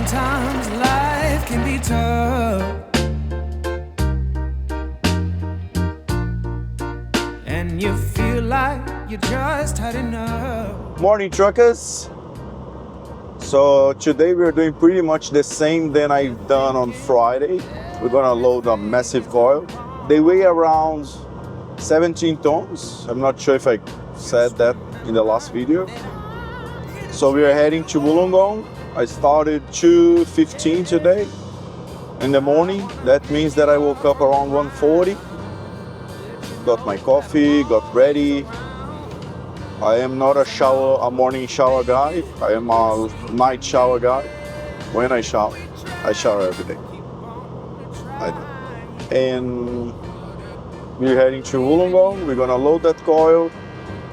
Sometimes life can be tough, and you feel like you just had enough. Morning, truckers. So today we're doing pretty much the same than I've done on Friday. We're gonna load a massive coil. They weigh around 17 tons. I'm not sure if I said that in the last video. So we are heading to Wollongong. I started 2:15 today in the morning. That means that I woke up around 1:40. Got my coffee, got ready. I am not a morning shower guy. I am a night shower guy. When I shower every day. I do. And we're heading to Wollongong. We're gonna load that coil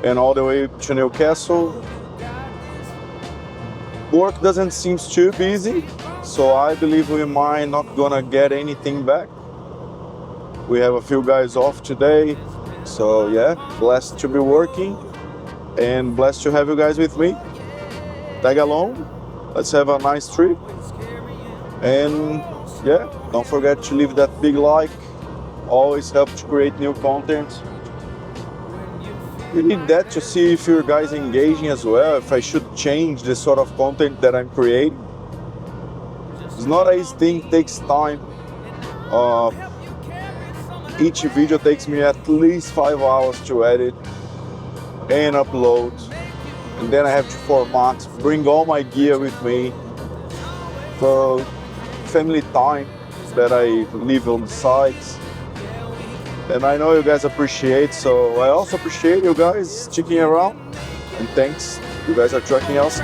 and all the way to Newcastle. Work doesn't seem too busy, so I believe we might not gonna get anything back. We have a few guys off today, so yeah, blessed to be working and blessed to have you guys with me. Tag along, let's have a nice trip. And yeah, don't forget to leave that big like, always helps to create new content. We need that to see if you guys engaging as well, if I should change the sort of content that I'm creating. It's not an easy thing, it takes time. Each video takes me at least 5 hours to edit and upload. And then I have to format, bring all my gear with me for family time that I live on the sites. And I know you guys appreciate, so I also appreciate you guys sticking around. And thanks, you guys are trucking us.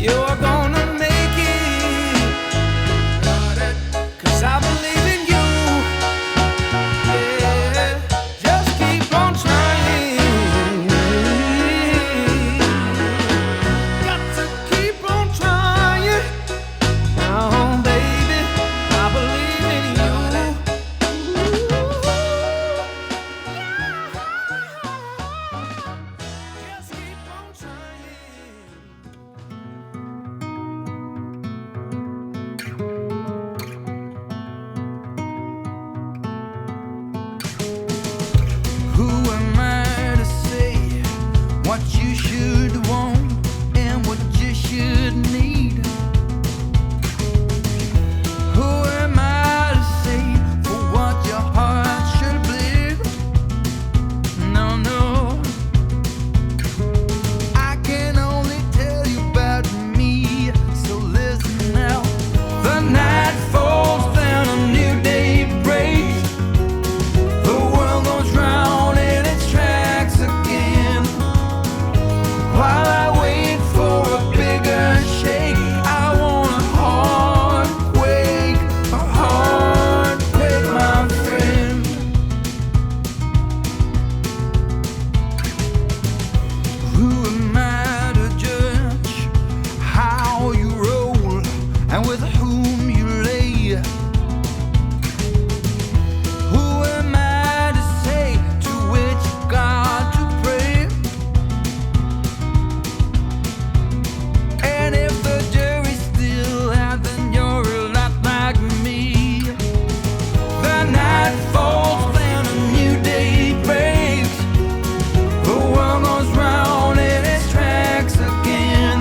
You are gonna make it, 'cause I believe in you. Yeah, just keep on trying. Got to keep on trying. Oh, baby, I believe in you. Just keep on trying. Who am I to say what you should want and what you should need? Who am I to say for what your heart should bleed? No, no. I can only tell you about me, so listen now. The night falls down, a new day breaks. The world goes round in its tracks again. While I wait for a bigger shake, I want a heart quake, my friend. Who am I to judge how you roll and with whom you lay? Who am I to say to which God to pray? And if the jury's still out, then you're a lot like me. The night falls down, a new day breaks. The world goes round in its tracks again.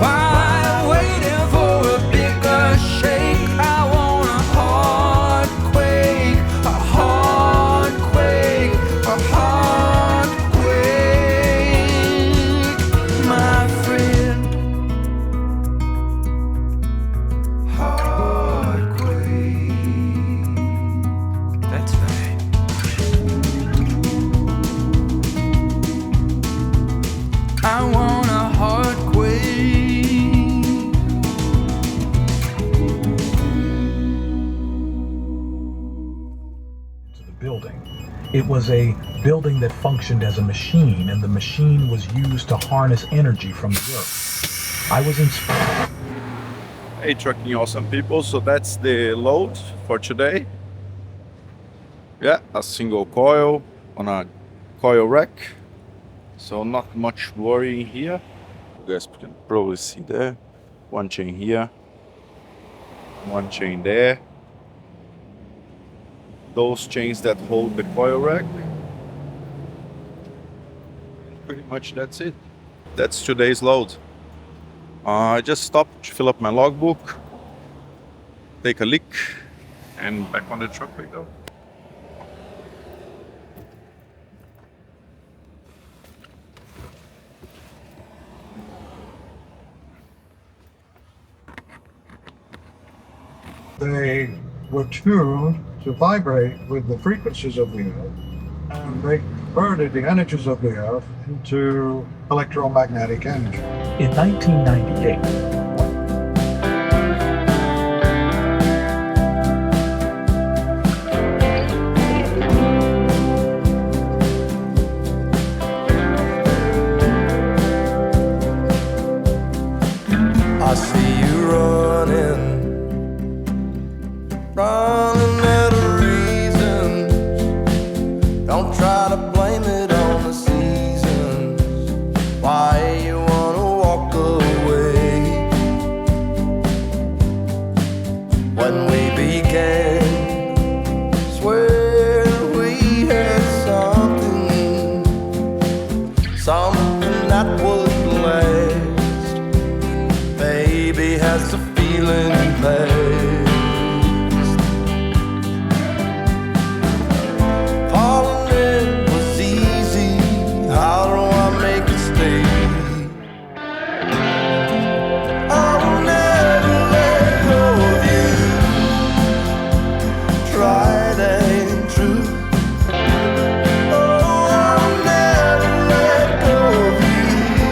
While I'm waiting for a bigger shake, I want a heart quake, a heart quake, a heart quake, my friend. Heart quake. That's right. I want a heart quake. To the building. It was a building that functioned as a machine, and the machine was used to harness energy from the earth. I was inspired. Hey, trucking awesome people. So that's the load for today. Yeah, a single coil on a coil rack. So not much worrying here. guys can probably see there. One chain here, one chain there. Those chains that hold the coil rack. Pretty much that's it. That's today's load. I just stopped to fill up my logbook, take a leak, and back on the truck we go. They were tuned to vibrate with the frequencies of the earth, and they converted the energies of the earth into electromagnetic energy. In 1998, I see you running out of reasons. Don't try to blame it on the seasons. Why you wanna walk away? When we began, swear we had something that would last. Baby, has the feeling passed? Falling in was easy. How do I make it stay? I'll never let go of you. Tried and true. Oh, I'll never let go of you.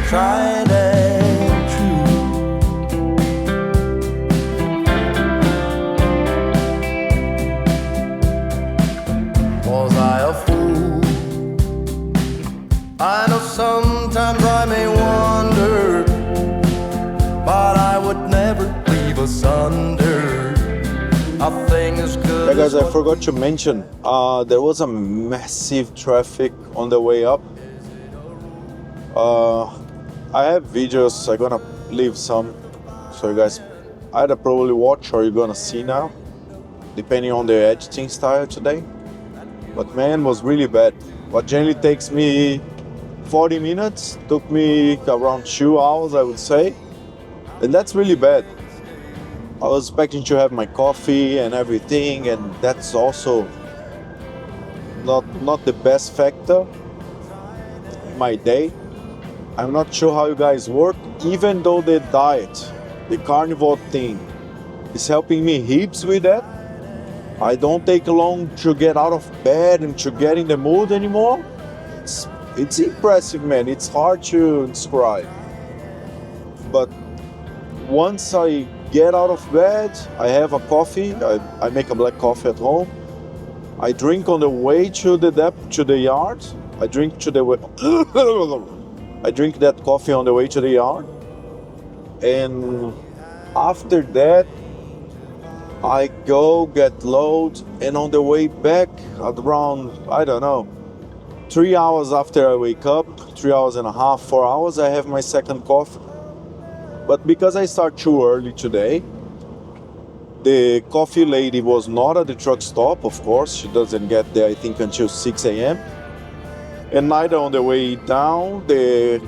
Tried and true. Was I a fool? I know sometimes I may wonder, but I would never leave asunder. A thing as good Yeah, guys, as I forgot to mention, there was a massive traffic on the way up. I have videos, I'm gonna leave some, so you guys either probably watch or you're gonna see now, depending on the editing style today. But man, it was really bad. What generally takes me 40 minutes, took me around 2 hours, I would say. And that's really bad. I was expecting to have my coffee and everything, and that's also not the best factor in my day. I'm not sure how you guys work, even though the diet, the carnivore thing, is helping me heaps with that. I don't take long to get out of bed and to get in the mood anymore. It's impressive, man. It's hard to describe. But once I get out of bed, I have a coffee. I make a black coffee at home. I drink on the way to the yard. I drink that coffee on the way to the yard. And after that, I go get load, and on the way back at around, I don't know, 3 hours after I wake up, 3 hours and a half, 4 hours, I have my second coffee. But because I start too early today, the coffee lady was not at the truck stop, of course. She doesn't get there, I think, until 6 a.m. And neither on the way down, the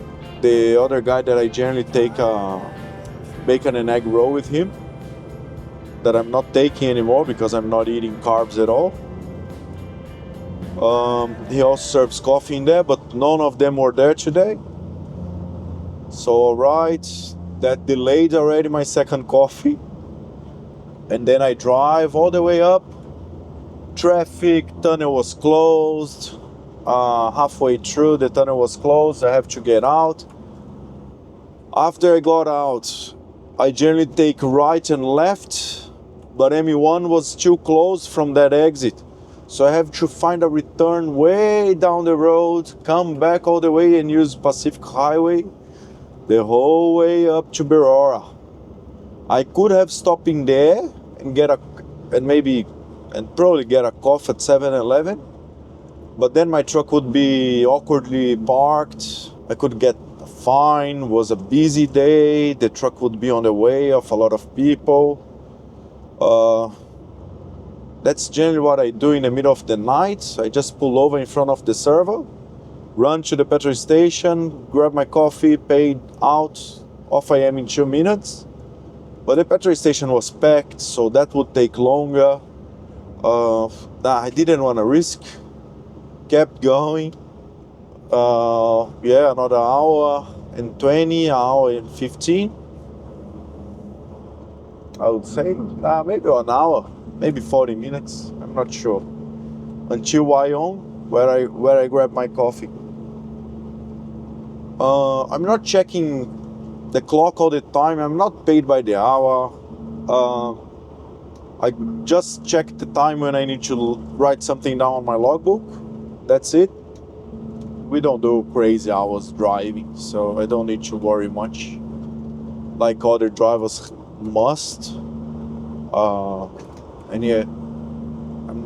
other guy that I generally take a bacon and egg roll with him, that I'm not taking anymore because I'm not eating carbs at all. He also serves coffee in there, but none of them were there today. So alright, that delayed already my second coffee. And then I drive all the way up. Traffic, tunnel was closed. Halfway through, the tunnel was closed. I have to get out. After I got out, I generally take right and left, but M1 was still closed from that exit. So I have to find a return way down the road, come back all the way and use Pacific Highway the whole way up to Berora. I could have stopped in there and probably get a coffee at 7-Eleven, But then my truck would be awkwardly parked. I could get a fine. Was a busy day. The truck would be on the way of a lot of people. That's generally what I do in the middle of the night. I just pull over in front of the servo, run to the petrol station, grab my coffee, paid out. Off I am in 2 minutes. But the petrol station was packed, so that would take longer. I didn't want to risk. Kept going. Another hour and 20, hour and 15. I would say maybe an hour, maybe 40 minutes. I'm not sure. Until Wyoming, where I grab my coffee. I'm not checking the clock all the time. I'm not paid by the hour. I just check the time when I need to write something down on my logbook. That's it. We don't do crazy hours driving, so I don't need to worry much like other drivers must. I'm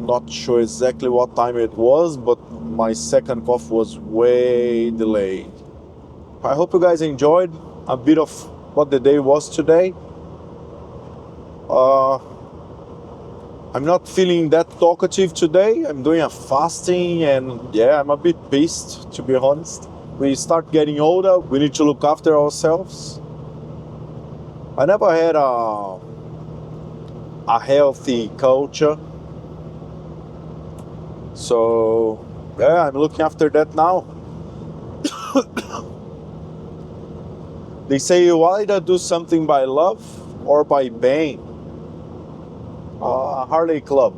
not sure exactly what time it was, but my second coffee was way delayed. I hope you guys enjoyed a bit of what the day was today. I'm not feeling that talkative today. I'm doing a fasting and I'm a bit pissed, to be honest. We start getting older, we need to look after ourselves. I never had a healthy culture. So I'm looking after that now. They say you either do something by love or by pain. Harley Club.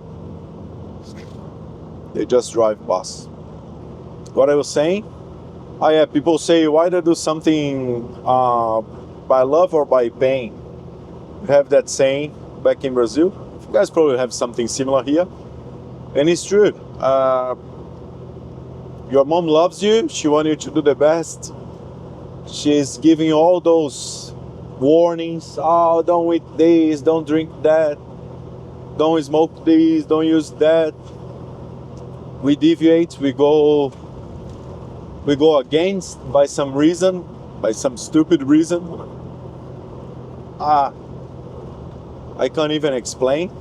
They just drive past. What I was saying? People say you either do something by love or by pain. We have that saying back in Brazil. You guys probably have something similar here. And it's true. Your mom loves you. She wants you to do the best. She's giving you all those warnings. Oh, don't eat this, don't drink that. Don't smoke this, don't use that. We deviate, we go against by some reason, by some stupid reason. I can't even explain.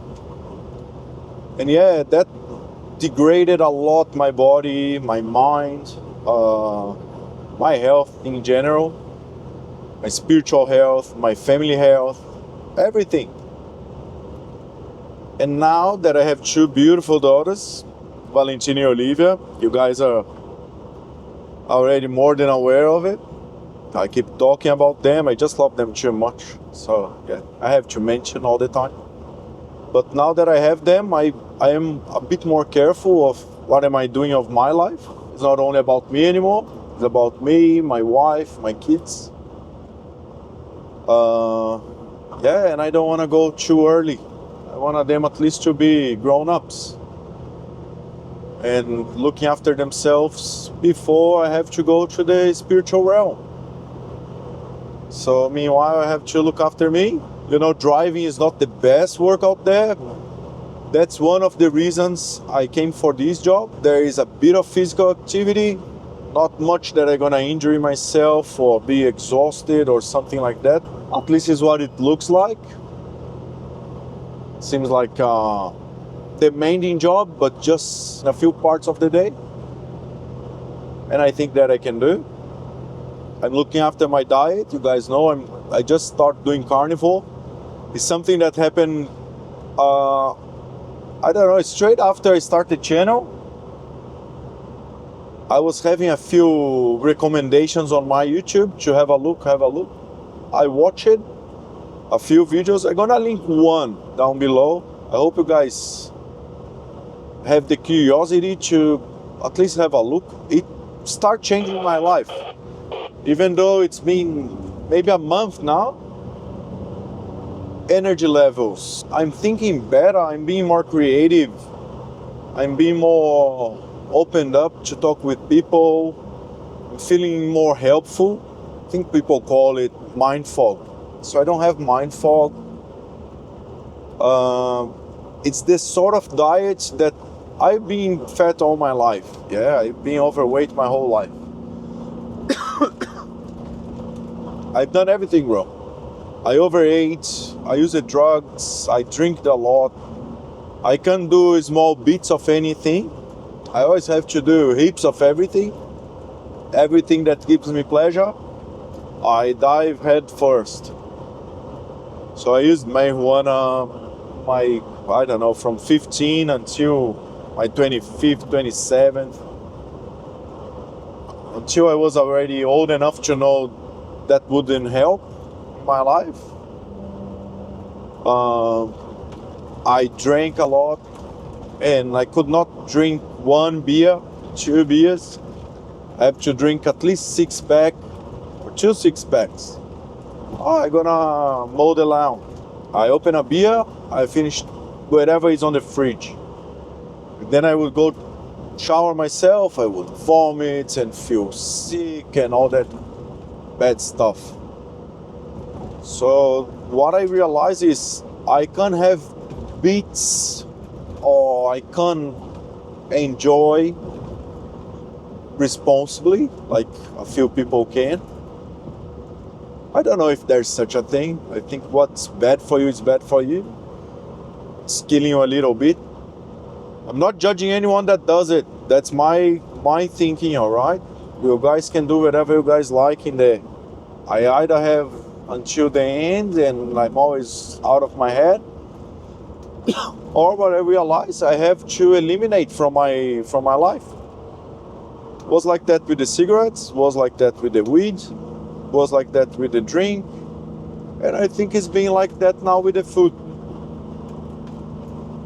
And that degraded a lot my body, my mind, my health in general, my spiritual health, my family health, everything. And now that I have two beautiful daughters, Valentina and Olivia, you guys are already more than aware of it. I keep talking about them. I just love them too much. So I have to mention all the time. But now that I have them, I am a bit more careful of what am I doing of my life. It's not only about me anymore. It's about me, my wife, my kids. And I don't want to go too early. I want them at least to be grown-ups and looking after themselves before I have to go to the spiritual realm. So meanwhile, I have to look after me. Driving is not the best work out there. That's one of the reasons I came for this job. There is a bit of physical activity, not much that I'm gonna injure myself or be exhausted or something like that. At least is what it looks like. Seems like a demanding job, but just a few parts of the day. And I think that I can do. I'm looking after my diet. You guys know I just started doing Carnivore. It's something that happened, straight after I started the channel. I was having a few recommendations on my YouTube to have a look. I watched a few videos. I'm gonna link one down below. I hope you guys have the curiosity to at least have a look. It started changing my life. Even though it's been maybe a month now. Energy levels. I'm thinking better. I'm being more creative. I'm being more opened up to talk with people. I'm feeling more helpful. I think people call it mind fog. So I don't have mind fog. It's this sort of diet that I've been fat all my life. Yeah, I've been overweight my whole life. I've done everything wrong. I overate, I used drugs, I drink a lot. I can't do small bits of anything. I always have to do heaps of everything. Everything that gives me pleasure, I dive head first. So I used marijuana, I don't know, from 15 until my 25th, 27th. Until I was already old enough to know that wouldn't help my life. I drank a lot, and I could not drink 1 beer, 2 beers. I have to drink at least 6-pack or 2 6-packs. I'm gonna mow the lawn. I open a beer, I finish whatever is on the fridge. Then I would go shower myself, I would vomit and feel sick and all that bad stuff. So what I realize is I can't have beats or I can't enjoy responsibly like a few people can. I don't know if there's such a thing. I think what's bad for you is bad for you. It's killing you a little bit. I'm not judging anyone that does it. That's my thinking, all right? You guys can do whatever you guys like in there. I either have until the end and I'm always out of my head, or what I realize I have to eliminate from my life. Was like that with the cigarettes, was like that with the weed, was like that with the drink, and I think it's being like that now with the food.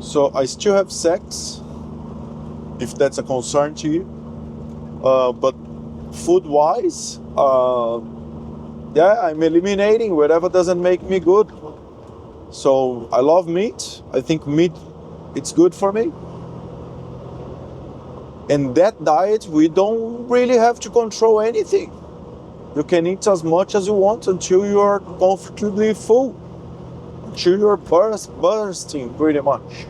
So I still have sex, if that's a concern to you, but food-wise, I'm eliminating whatever doesn't make me good. So I love meat. I think meat, it's good for me. And that diet, we don't really have to control anything. You can eat as much as you want until you are comfortably full, until you're bursting pretty much.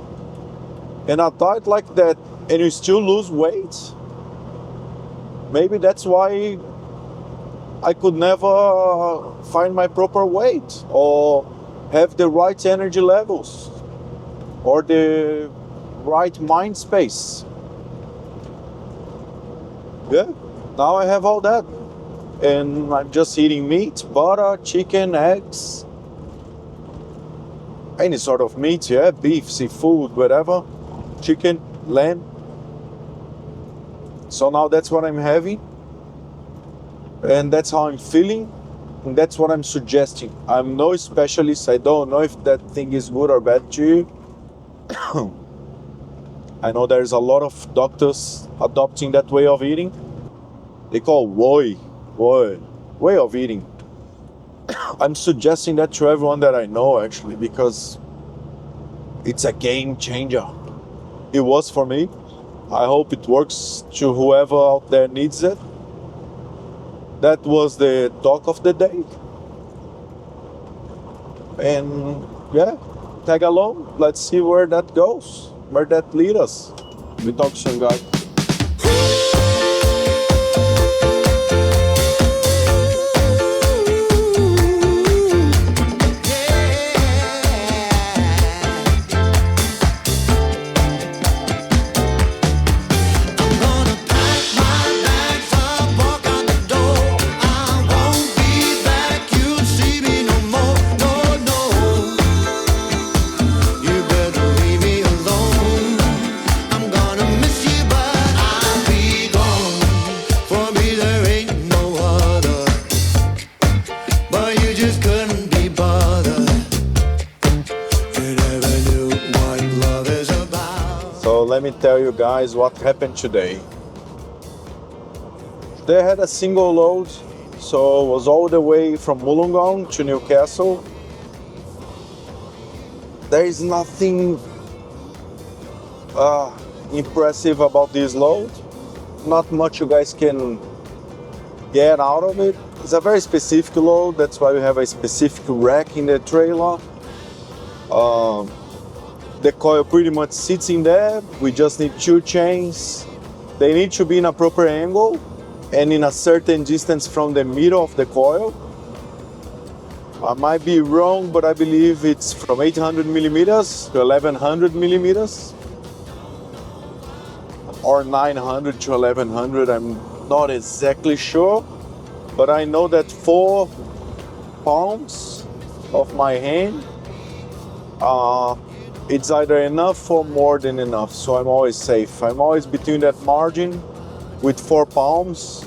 And a diet like that, and you still lose weight, maybe that's why I could never find my proper weight or have the right energy levels or the right mind space. Yeah, now I have all that. And I'm just eating meat, butter, chicken, eggs, any sort of meat, yeah, beef, seafood, whatever, chicken, lamb. So now that's what I'm having, and that's how I'm feeling, and that's what I'm suggesting. I'm no specialist. I don't know if that thing is good or bad to you. I know there's a lot of doctors adopting that way of eating. They call way of eating. I'm suggesting that to everyone that I know, actually, because it's a game changer. It was for me. I hope it works to whoever out there needs it. That was the talk of the day. And yeah, tag along. Let's see where that goes, where that leads us. We talk soon, guys. Let me tell you guys what happened today. They had a single load, so it was all the way from Wollongong to Newcastle. There is nothing impressive about this load. Not much you guys can get out of it. It's a very specific load, that's why we have a specific rack in the trailer. The coil pretty much sits in there. We just need 2 chains. They need to be in a proper angle and in a certain distance from the middle of the coil. I might be wrong, but I believe it's from 800 millimeters to 1100 millimeters. Or 900 to 1100, I'm not exactly sure. But I know that 4 palms of my hand, it's either enough or more than enough, so I'm always safe. I'm always between that margin with 4 palms.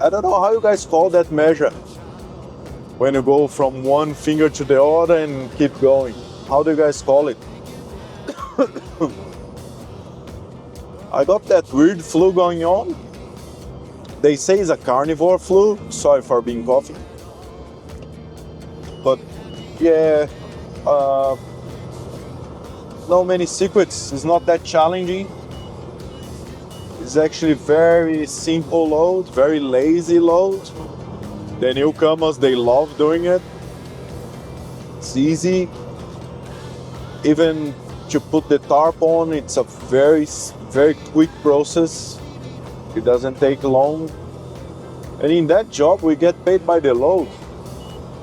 I don't know how you guys call that measure when you go from one finger to the other and keep going. How do you guys call it? I got that weird flu going on. They say it's a carnivore flu. Sorry for being coffee. But yeah, no many secrets. It's not that challenging. It's actually very simple load, very lazy load. The newcomers, they love doing it. It's easy. Even to put the tarp on, it's a very quick process. It doesn't take long. And in that job, we get paid by the load.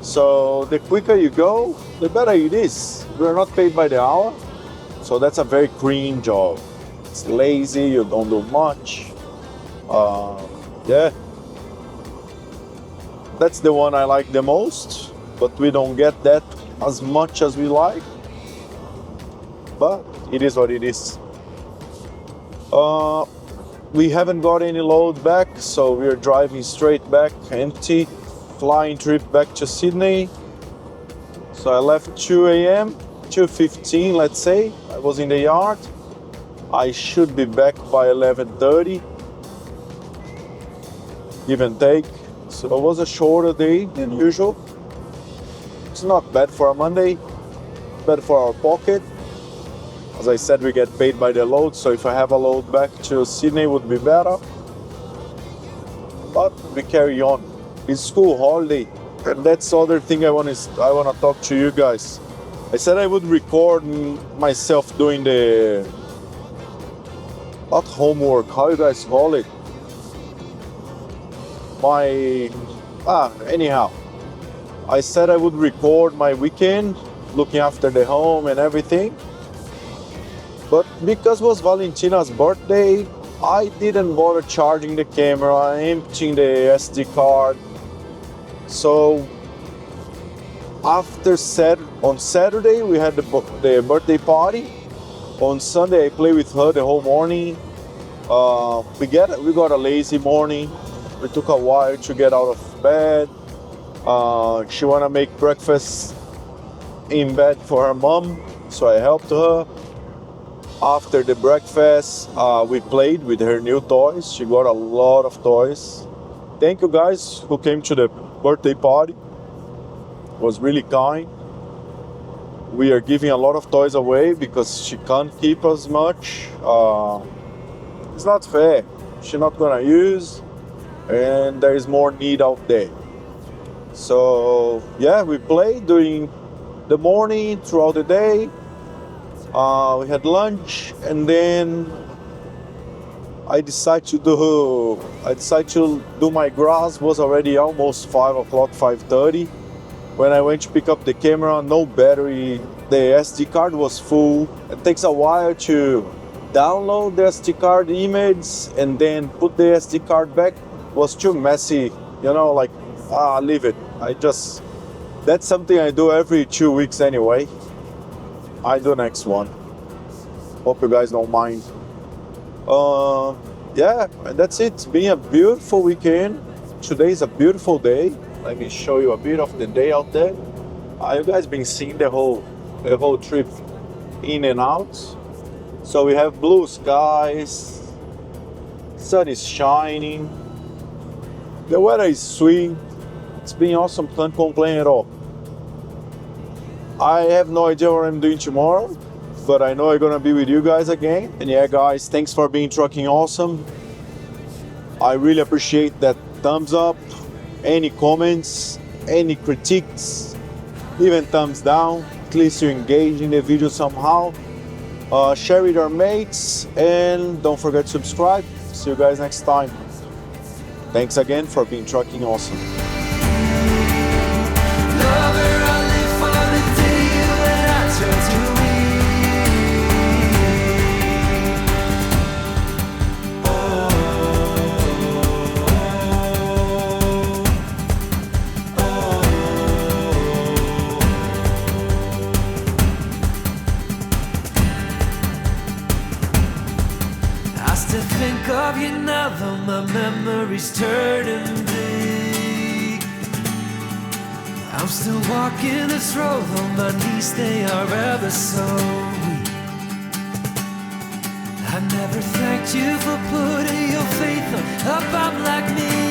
So the quicker you go, the better it is. We're not paid by the hour. So that's a very clean job. It's lazy, you don't do much. Yeah. That's the one I like the most, but we don't get that as much as we like. But it is what it is. We haven't got any load back, so we're driving straight back, empty, flying trip back to Sydney. So I left 2 a.m., 2:15, let's say. I was in the yard. I should be back by 11:30, give and take. So it was a shorter day than usual. It's not bad for a Monday, bad for our pocket. As I said, we get paid by the load, so if I have a load back to Sydney, it would be better. But we carry on. It's school holiday, and that's the other thing I want to talk to you guys. I said I would record myself doing the not homework. How you guys call it? Anyhow, I said I would record my weekend, looking after the home and everything. But because it was Valentina's birthday, I didn't bother charging the camera, emptying the SD card. So on Saturday we had the birthday party. On Sunday I played with her the whole morning. We got a lazy morning. It took a while to get out of bed. She wanna make breakfast in bed for her mom, so I helped her. After the breakfast, we played with her new toys. She got a lot of toys. Thank you guys who came to the birthday party. It was really kind. We are giving a lot of toys away because she can't keep as much. It's not fair. She's not gonna use, and there is more need out there. So yeah, we played during the morning, throughout the day. We had lunch, and then I decided to do my grass. It was already almost 5 o'clock, 5:30. When I went to pick up the camera, no battery. The SD card was full. It takes a while to download the SD card image and then put the SD card back. It was too messy, leave it. That's something I do every 2 weeks anyway. I do next one. Hope you guys don't mind. Yeah, that's it. It's been a beautiful weekend. Today is a beautiful day. Let me show you a bit of the day out there. You guys been seeing the whole trip in and out. So we have blue skies. Sun is shining. The weather is sweet. It's been awesome. Can't complain at all. I have no idea what I'm doing tomorrow, but I know I'm gonna be with you guys again. And yeah, guys, thanks for being trucking awesome. I really appreciate that thumbs up, any comments, any critiques, even thumbs down. at least you engage in the video somehow. Share with your mates, and don't forget to subscribe. See you guys next time. Thanks again for being trucking awesome. Lover, I live for the day when I turn to I still think of you now, though my memories turning bleak. I'm still walking this road on my knees, they are ever so weak. I never thanked you for putting your faith on a bum like me.